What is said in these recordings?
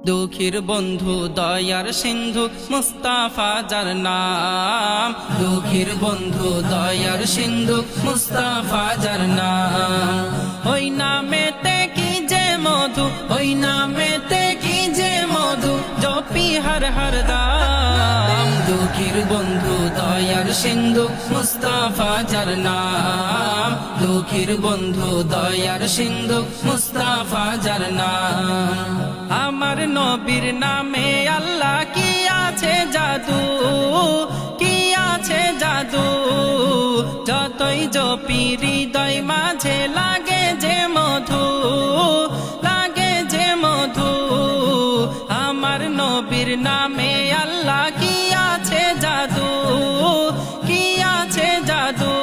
দুঃখীর বন্ধু দয়ার সিন্ধু মুস্তাফা যার নাম। দুঃখীর বন্ধু দয়ার সিন্ধু মুস্তাফা যার নাম। ওই নামেতে কি যে মধু, ওই নামেতে কি যে মধু, জপি হর হর দাম। দুঃখীর বন্ধু দয়ার সিন্ধু মুস্তাফা যার নাম। দুঃখীর বন্ধু দয়ার সিন্ধু মুস্তাফা যার নাম। আমার নবীর নামে আল্লাহ কি আছে জাদু, কি আছে জাদু, যতই জপি হৃদয় মাঝে লাগে যে মধু, লাগে যে মধু। আমার নবীর নামে আল্লাহ কি আছে জাদু, কি আছে জাদু,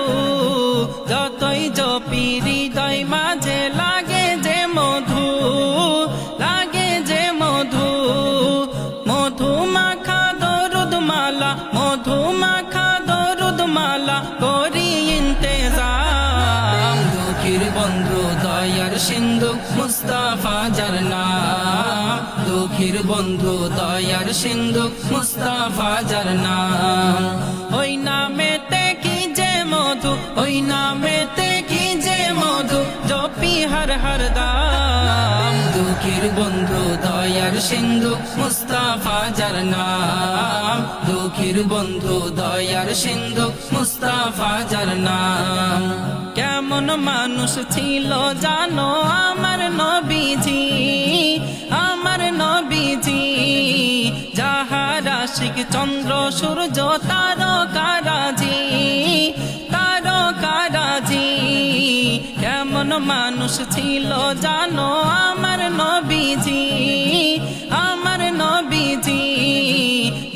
যতই জপি হৃদয় মাঝে লাগে যে মধু, লাগে যে মধু। মধু মাখা দরুদ মালা, মধু মাখা দরুদ মালা করি ইন্তেজাম। দুঃখীর বন্ধু দয়ার সিন্ধু মুস্তাফা যার নাম। দুঃখীর বন্ধু দয়ার সিন্ধু মুস্তাফা যার নাম। ওই নামেতে কি যে মধু, ওই নামেতে কি যে মধু, জপি হর হর দাম। দুঃখীর বন্ধু দয়ার সিন্ধু মুস্তাফা যার নাম। দুঃখীর বন্ধু দয়ার সিন্ধু মুস্তাফা যার নাম। কেমন মানুষ ছিল জানো আমার নবীজি, আমার নবীজি, যাহার আশিক চন্দ্র সূর্য তারকারাজি, তারকারাজি। কেমন মানুষ ছিল জানো আমার নবীজি, আমার নবীজি,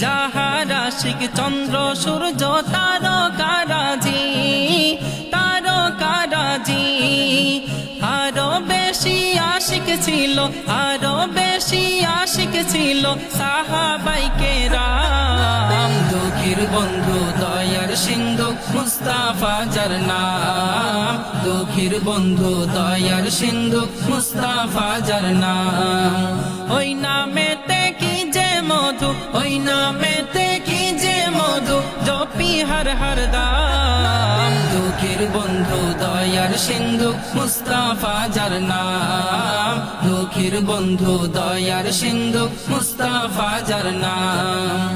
যাহার আশিক চন্দ্র সূর্য তারকারাজি, তারকারাজি। আরো বেশি আশিক ছিল, আরো বেশি আশিক ছিল সাহাবায়ে কেরাম। দুঃখীর বন্ধু দয়ার সিন্ধু মুস্তাফা যার নাম। দুঃখীর বন্ধু দয়ার সিন্ধু মুস্তাফা যার নাম। ওই নামেতে কি যে মধু, ওই নামেতে কি যে মধু, জপি হর হর দাম। দুঃখীর বন্ধু দয়ার সিন্ধু মুস্তাফা যার নাম। দুঃখীর বন্ধু দয়ার সিন্ধু মুস্তাফা যার নাম।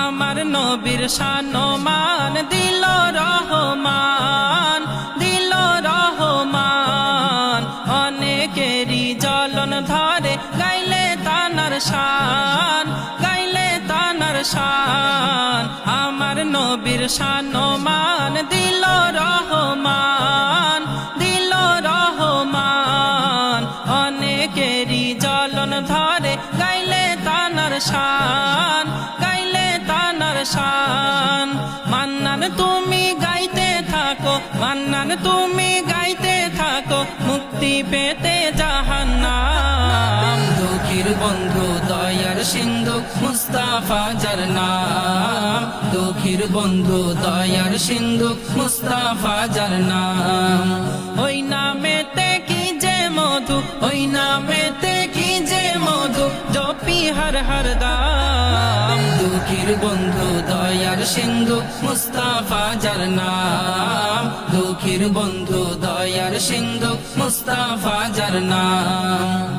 আমার নবীর শান-মান দিল রহমান, দিল রহমান। অনেকেরই জ্বলন ধরে গাইলে তানার শান, গাইলে তানার শান। আমার নবীর শান-মান দিল রহমান, দিল রহমান। অনেকেরই জ্বলন ধরে গাইলে তানার শান, গাইলে তানার শান। মান্নান তুমি গাইতে থাকো, মান্নান তুমি গাইতে থাকো, মুক্তি পেতে জাহান্নাম। দুঃখীর বন্ধু দয়ার সিন্ধু মুস্তাফা যার নাম। দুঃখীর বন্ধু দয়ার সিন্ধু মুস্তাফা যার নাম। ওই নামেতে কি যে মধু, ওই নামেতে কি যে মধু, জপি হর হর দাম। দুঃখীর বন্ধু দয়ার সিন্ধু মুস্তাফা যার নাম। দুঃখীর বন্ধু দয়ার সিন্ধু মুস্তাফা যার নাম।